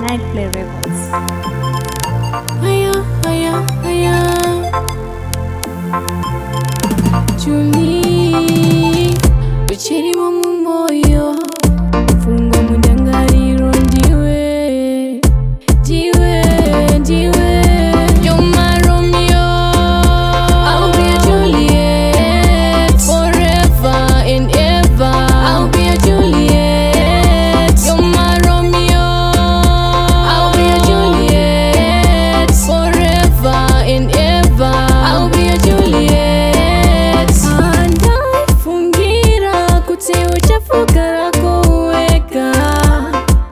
Nightplay Records. Juliet, ucheri wa mumoyo, fungwa mudangariro ndiwe, ndiwe. You're my Romeo, I'll be a Juliet, forever and ever. I'll be a Juliet. You're my Romeo, I'll be a Juliet, forever and ever. I'll be a Juliet. Andafungira kuti uchafukara kuweka,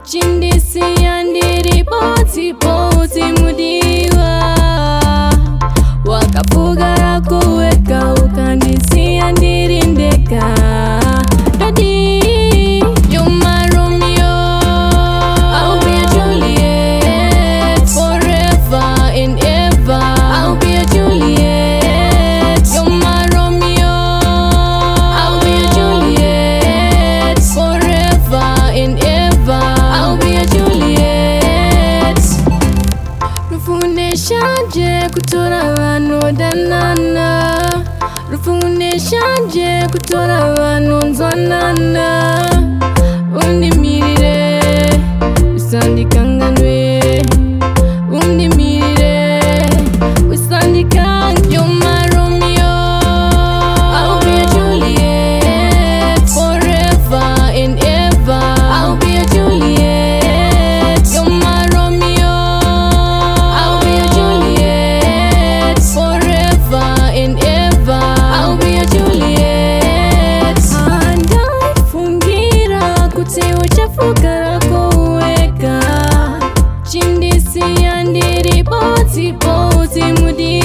chindisi yandiri poti mudiwa, wakafugara kuweka ukandisi yandiri ndeka. Daddy, you're my Romeo, I'll be a Juliet, forever and ever. I'll be a Juliet. You're my Romeo, I'll be a Juliet, forever and ever. I'll be a Juliet. Rufuneshaje kutora vanu danana, rufuneshaje kutora vanu nzwanana. Undimirire, usandikanganwe. Undimirire, usandikanganwe. You're my Romeo, I'll be a Juliet, forever and ever. I'll be a Juliet. You're my Romeo, I'll be a Juliet, forever and ever. I'll be a Juliet. Andafungira kuti uchafukara kuweka, chindisi yandiri poti mudi.